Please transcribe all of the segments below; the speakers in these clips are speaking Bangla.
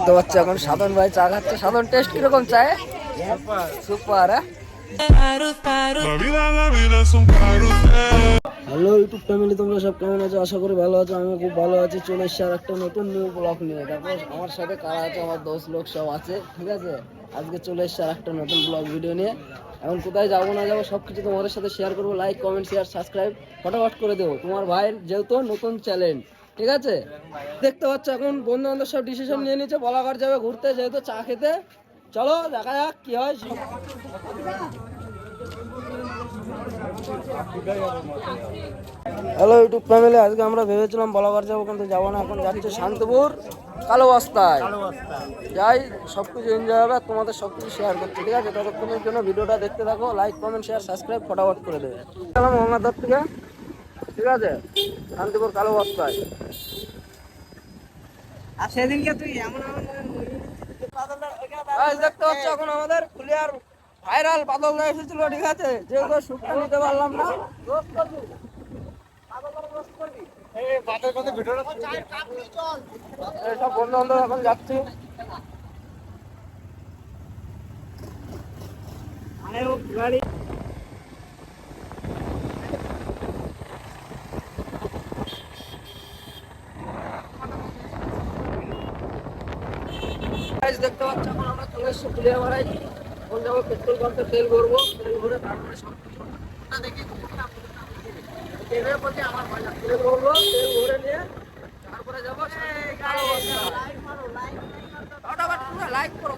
দেখতে পাচ্ছি এখন সাধন ভাই চা খাচ্ছে। সাধন টেস্ট কিরকম চায়? সুপার। হ্যালো ইউটিউব ফ্যামিলি, তোমরা সব কেমন আছো? আশা করি ভালো আছো। আমি খুব ভালো আছি। চলে এসছি আর একটা নতুন নিউ ব্লগ নিয়ে। তারপর আমার সাথে কারা আছে, আমার দোস্ত লোক সব আছে, ঠিক আছে। আজকে চলে এসছি আর একটা নতুন ব্লগ ভিডিও নিয়ে। এখন কোথায় যাবো না যাবো সব কিছু তোমাদের সাথে শেয়ার করবো। লাইক, কমেন্ট, শেয়ার, সাবস্ক্রাইব ফটাফট করে দেবো। তোমার ভাইয়ের যেহেতু নতুন চ্যালেঞ্জ, ঠিক আছে। দেখতে পাচ্ছ এখন বন্ধু বান্ধব সব ডিসিশন নিয়ে নিচ্ছে, বলাঘাট যাবে ঘুরতে, যেহেতু চা খেতে। চলো দেখা যাক কি হয়। হ্যালো ইউটিউব ফ্যামিলি, আজকে আমরা ভেবেছিলাম বলাঘাট যাবো, কিন্তু যাবো না। এখন যাচ্ছে শান্তিপুর কালো বস্তায়। যাই, সবকিছু এনজয় হবে আর তোমাদের সবকিছু শেয়ার করছি, ঠিক আছে। ততক্ষণের জন্য ভিডিওটা দেখতে থাকো। লাইক, কমেন্ট, শেয়ার, সাবস্ক্রাইব ফটাফট করে দেবে। মোহাম্মদপুর থেকে, ঠিক আছে, শান্তিপুর কালো বস্তায়। আর সেদিনকে তুই এমন দেখতে পাচ্ছ এখন আমাদের ফুলিয়ার ভাইরাল বাদল দা এসেছিল, ঠিক আছে। যেহেতু শুটটা নিতে পারলাম না, সব বন্ধু বান্ধব এখন যাচ্ছি। দেখতে পাচ্ছ এখন আমরা চলে এসেছি ফুলিয়া মারাই। এখন যাবো পেট্রোল পাম্পে, তেল ভরবো। তেল ভরে তারপরে সব কিছু দেখি আমার বাজার তেল ভরবো। তেল ভরে নিয়ে তারপরে যাবো লাইক করো।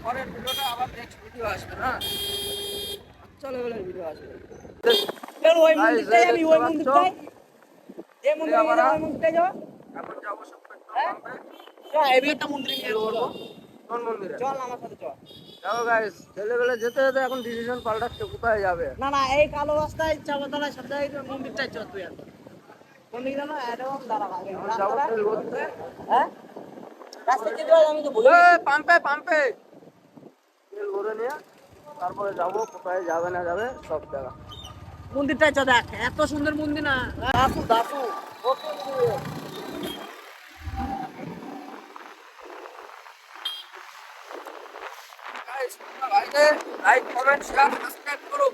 পরের ভিডিওটা আবার নেক্সট ভিডিও আসবে না, চলো ভিডিও আসবে। ওই মন্দিরটাই আমি ওই মন্দিরটাই এই মন্দিরে যাবো। এখন যাবো সব পেট্রোল পাম্পে। এই একটা মন্দিরে নিয়ে যাবো। কোন মন্দিরে? চল আমার সাথে চল। যাও গাইস, ছেলেবেলা যেতে যেতে এখন ডিসিশন পাল্টাচ্ছে কোথায় যাবে। না না, এই কালো রাস্তায় চাপাতলায় সব জায়গায় মন্দিরটাই চল তুই। আর কোন দিকে জানো? একদম দাঁড়া ভাগে যাবো তেল ভরতে। হ্যাঁ রাস্তা যেতে হয় আমি তো বলি। পাম্পে পাম্পে তেল ভরে নিয়ে তারপরে যাবো। কোথায় যাবে না যাবে সব জায়গা। মন্দিরটাই চল, দেখ এত সুন্দর মন্দির না। Dasu Dasu like, comment, share, subscribe করো।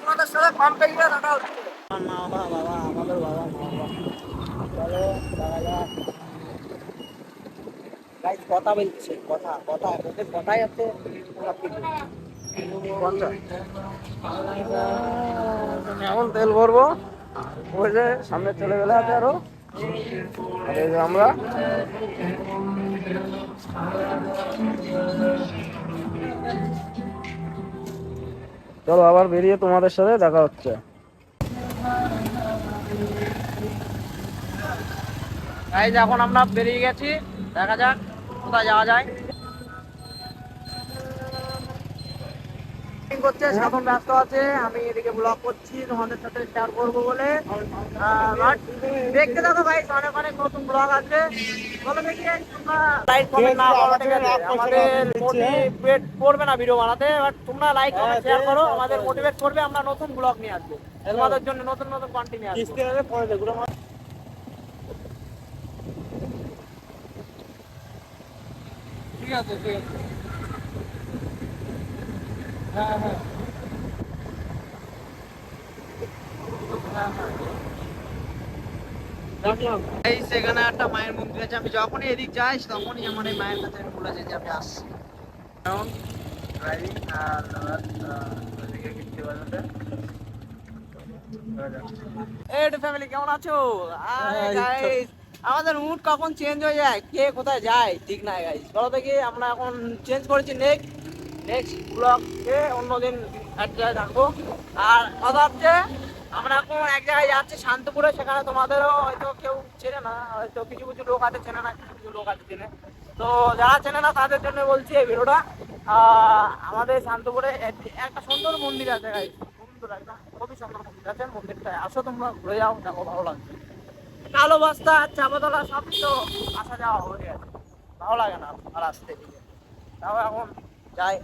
তোমাদের সাথে পাম্পে গিয়ে দেখা হচ্ছে। মা বাবা, আমাদের বাবা মা বাবা। চলো দেখা যাক। গাইস কথা বলছে, কথা কথা ওদের কথাই আছে সবকিছু। এখন তেল ভরবো। ওই যে সামনে চলে গেলে আছে আরো। আর এই যে আমরা চলো আবার বেরিয়ে তোমাদের সাথে দেখা হচ্ছে। গাইস এখন আমরা বেরিয়ে গেছি, দেখা যাক কোথায় যাওয়া যায়। করছে সাধন ব্যস্ত আছে, আমি এদিকে ব্লগ করছি তোমাদের সাথে শেয়ার করবো বলে। দেখতে থাকো গাইস, অনেক অনেক নতুন ব্লগ আছে। বলো দেখি তোমরা লাইক কমেন্ট না করো, ঠিক আছে, আমাদের মোটিভেট করবে না ভিডিও বানাতে। বাট তোমরা লাইক কমেন্ট শেয়ার করো, আমাদের মোটিভেট করবে। আমরা নতুন ব্লগ নিয়ে আসবো তোমাদের জন্য, নতুন নতুন কন্টেন্ট আসবে। ঠিক আছে ঠিক আছে। হ্যাঁ হ্যাঁ সেখানে একটা মায়ের মন্দির আছে। আমি যখনই এদিক যাই তখনই আমার এই মায়ের কাছে বলে যায় যে আমি আসছি। কারণ ড্রাইভিং আর ফ্যামিলি কেমন আছো? আমাদের মুড কখন চেঞ্জ হয়ে যায়, কে কোথায় যায় ঠিক নাই গাইস। বলো দেখি, আমরা এখন চেঞ্জ করেছি। নেক্সট ব্লগে অন্যদিন এক জায়গায় থাকবো। আর কথা হচ্ছে আমরা এখন এক জায়গায় যাচ্ছি শান্তিপুরে। সেখানে তোমাদেরও হয়তো কেউ চেনে না, হয়তো কিছু কিছু লোক আছে চেনে না, কিছু কিছু লোক আছে চেনে। তো যারা চেনে না তাদের জন্য বলছি এই ভিডিওটা। আমাদের শান্তিপুরে একটা সুন্দর মন্দির আছে গাইস, সুন্দর একদম খুবই সুন্দর মন্দির আছে। মন্দিরটায় আসো তোমরা, ঘুরে যাও, দেখো ভালো লাগবে। কালো বস্তা চাপাতলা সবই তো আসা যাওয়া হয়ে গেছে, ভালো লাগে না আর আসতে দিকে। তাও এখন যাই।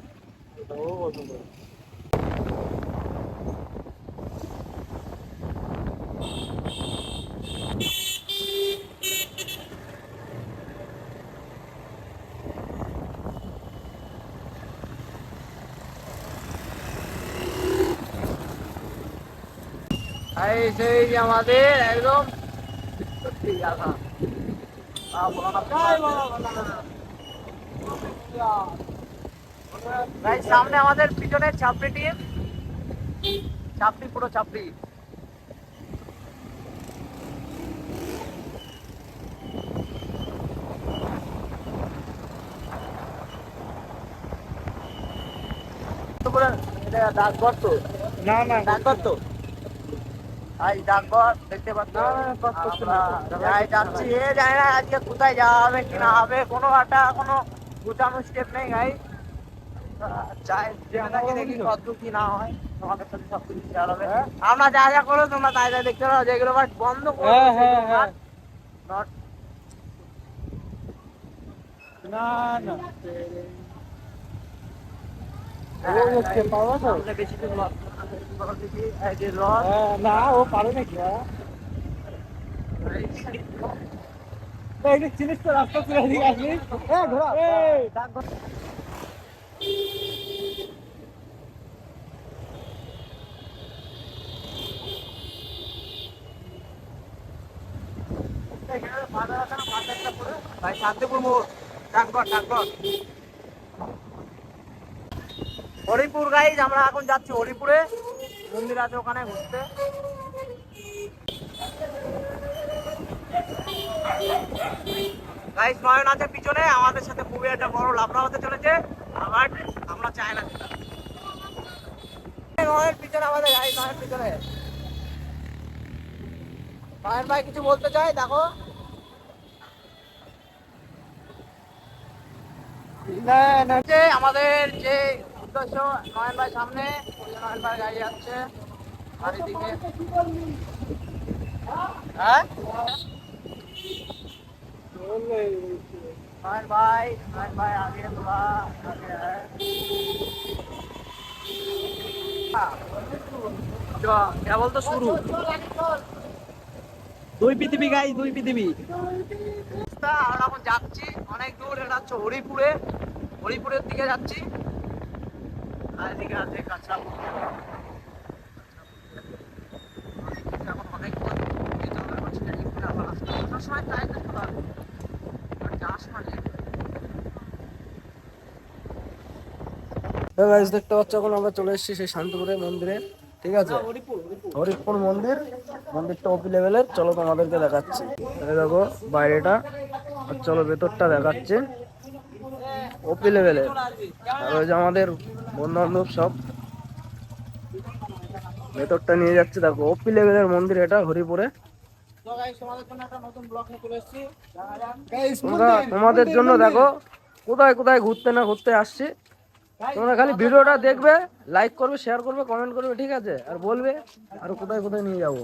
এই সেই যে আমাদের একদম সত্যি কথা। ভাই সামনে আমাদের পিছনে চাপড়ি টিম, চাপড়ি পুরো চাপড়ি। ডাকঘর তো না না ডাকঘর তো এই ডাকঘর দেখতে পাচ্ছ। যাই যাচ্ছি, এ জানি না আজকে কোথায় যাওয়া হবে কি না হবে, কোনো একটা কোনো গুটানো স্টেপ নেই গাই। চাই দেখি দেখি কত কি না হয়, তোমাদের সাথে সব কিছু শেয়ার হবে। আমরা যা যা করো তোমরা তাই তাই দেখতে পারো, যেগুলো বাট বন্ধ করো নট না না বেশি দিন রথ না ও পারে নাকি চিনিস তো রাস্তা চলে দিকে আসলি ভাই শান্তিপুর মোড় ডাকঘর ডাকঘর হরিপুর। গাইজ আমরা এখন যাচ্ছি হরিপুরে, মন্দির আছে ওখানে ঘুরতে। গাইজ নয়ন আছে পিছনে, আমাদের সাথে খুবই একটা বড় লাফড়া হতে চলেছে, আবার আমরা চাই না নয়ন পিছনে আমাদের। গাইজ নয়ন পিছনে, নয়ন ভাই কিছু বলতে চাই দেখো। আমাদের যে উদ্দেশ্য, নয়ন ভাই সামনে, নয়ন ভাই গাড়ি যাচ্ছে বাড়ির দিকে। হ্যাঁ नयन भाई आगे थोड़ा आगे है। क्या बोलते शुरू দুই পৃথিবী গাইস, দুই পৃথিবী। আমরা এখন যাচ্ছি অনেক দূর, এটা হচ্ছে হরিপুরে, হরিপুরের দিকে যাচ্ছি। আর এদিকে আছে কাঁচা এখন অনেক সময় তাই দেখতে পাচ্ছ এখন আমরা চলে এসেছি সেই শান্তিপুরের মন্দিরে, ঠিক আছে? হরিপুর মন্দির, মন্দিরটা ওপি লেভেলের। চলো তোমাদেরকে দেখাচ্ছি। দেখো বাইরেটা, চলো ভেতরটা দেখাচ্ছে ওপি লেভেলের। আর ওই যে আমাদের বন্ধু বান্ধব সব ভেতরটা নিয়ে যাচ্ছে। দেখো ওপি লেভেলের মন্দির এটা হরিপুরে। তোমাদের জন্য দেখো কোথায় কোথায় ঘুরতে না ঘুরতে আসছি। তোমরা খালি ভিডিওটা দেখবে, লাইক করবে, শেয়ার করবে, কমেন্ট করবে, ঠিক আছে? আর বলবে আর কোথায় কোথায় নিয়ে যাবো।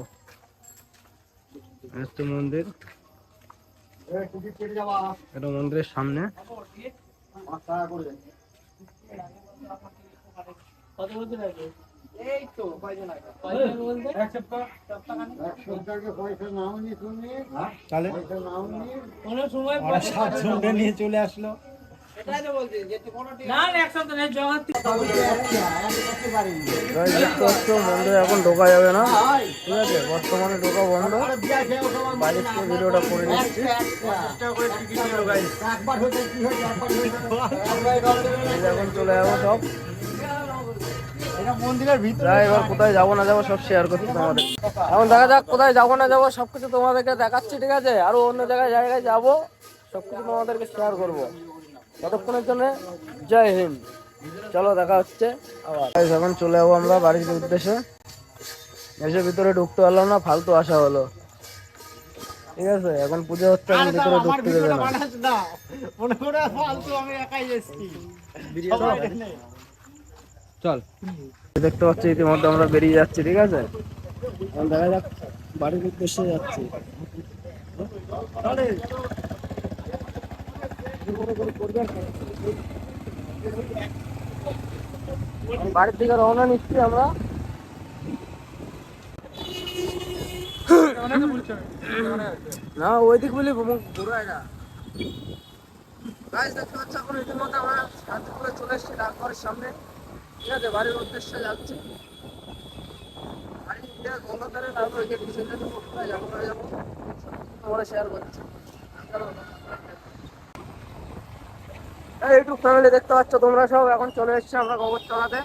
মন্দির, এটা মন্দিরের সামনে। নিয়ে চলে আসলো। মন্দিরে এখন ঢোকা যাবে না, ঠিক আছে? বর্তমানে ঢোকা বন্ধ। বাইরে থেকে ভিডিওটা করে নিচ্ছি। এখন চলে যাবো সব মন্দিরের ভিতরে। এবার কোথায় যাবো না যাবো সব শেয়ার করছি তোমাদের। এখন দেখা যাক কোথায় যাবো না যাবো, সবকিছু তোমাদেরকে দেখাচ্ছি, ঠিক আছে? আরো অন্য জায়গায় যাবো, সবকিছু তোমাদেরকে শেয়ার করবো। ততক্ষণের জন্য জয় হিন্দ। চলো দেখা হচ্ছে আবার। এখন চলে যাবো আমরা বাড়ির উদ্দেশ্যে। এসে ভিতরে ঢুকতে পারলাম না, ফালতু আসা হলো, ঠিক আছে? এখন পুজো হচ্ছে, এখন ভিতরে ঢুকতে দেবে না। চল, দেখতে পাচ্ছি ইতিমধ্যে আমরা বেরিয়ে যাচ্ছি, ঠিক আছে? এখন দেখা যাক বাড়ির উদ্দেশ্যে যাচ্ছি। করবে বাড়ির দিকে রওনা নিচ্ছি আমরা। না ওইদিক বলি ঘুরায় না। গাছ দেখতে পাচ্ছ এখন ইতিমধ্যে আমরা শান্তিপুরে চলে এসেছি ডাকঘরের সামনে। ঠিক আছে, বাড়ির উদ্দেশ্যে যাচ্ছি। বাড়ি গিয়ে গঙ্গাধারে তারপর ওই যে ডিসেন্টারে কোথায় যাবো না যাবো তোমরা শেয়ার করছি। এই ইউটিউব ফ্যামিলি দেখতে পাচ্ছ তোমরা সব, এখন চলে এসেছি আমরা গোবর চড়াতে।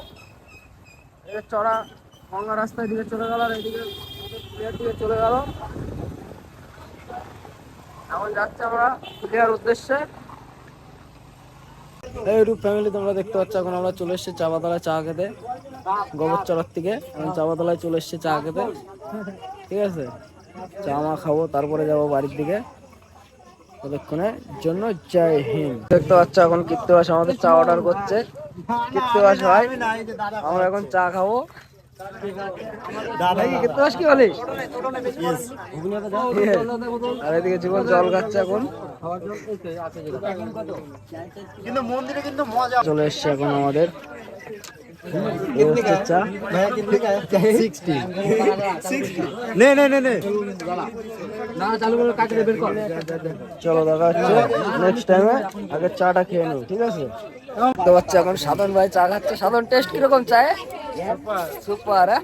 এই চড়া গঙ্গা রাস্তার দিকে চলে গেল আর এইদিকে ক্লিয়ার দিকে চলে গেল। এখন যাচ্ছি আমরা ক্লিয়ার উদ্দেশ্যে। এই ইউটিউব ফ্যামিলি তোমরা দেখতে পাচ্ছ এখন আমরা চলে এসেছি চাপাতলায় চা খেতে। গোবর চড়ার থেকে এখন চাপাতলায় চলে এসেছি চা খেতে। ঠিক আছে, চা মা খাবো, তারপরে যাবো বাড়ির দিকে। ততক্ষণের জন্য জয় হিন্দ। দেখতে পাচ্ছ এখন কৃত্তিবাস আমাদের চা অর্ডার করছে। কৃত্তিবাস ভাই, আমরা এখন চা খাবো। কৃত্তিবাস কি বলিস? আর এদিকে জীবন জল খাচ্ছে এখন। কিন্তু মন্দিরে কিন্তু মজা চলে এসছে এখন আমাদের চা। চলো দেখা হচ্ছে নেক্সট টাইমে। আগে চাটা খেয়ে নিই, ঠিক আছে? তো হচ্ছে এখন সাধন ভাই চা খাচ্ছে। সাধন, টেস্ট কিরকম চায়? সুপার। হ্যাঁ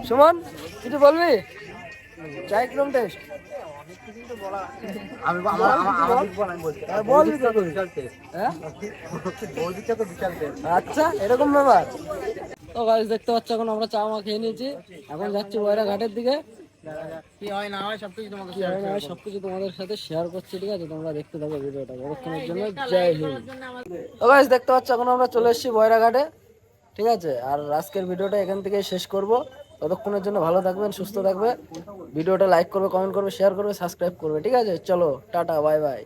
সুমন, কিছু বলবি? চায় কিরকম টেস্ট? আচ্ছা, এরকম ব্যাপার। তো গাইস দেখতে পাচ্ছ এখন আমরা চা মা খেয়ে নিয়েছি। এখন যাচ্ছি বয়রা ঘাটের দিকে। কি হয় না হয় সবকিছু তোমাকে সবকিছু তোমাদের সাথে শেয়ার করছি, ঠিক আছে? তোমরা দেখতে থাকো ভিডিওটা। ততক্ষণের জন্য জয় হিন্দ। তো গাইস দেখতে পাচ্ছ এখন আমরা চলে এসেছি বয়রা ঘাটে, ঠিক আছে? আর আজকের ভিডিওটা এখান থেকে শেষ করব। ততক্ষণের জন্য ভালো থাকবেন, সুস্থ থাকবে। ভিডিওটা লাইক করবে, কমেন্ট করবে, শেয়ার করবে, সাবস্ক্রাইব করবে, ঠিক আছে? চলো টাটা, বাই বাই।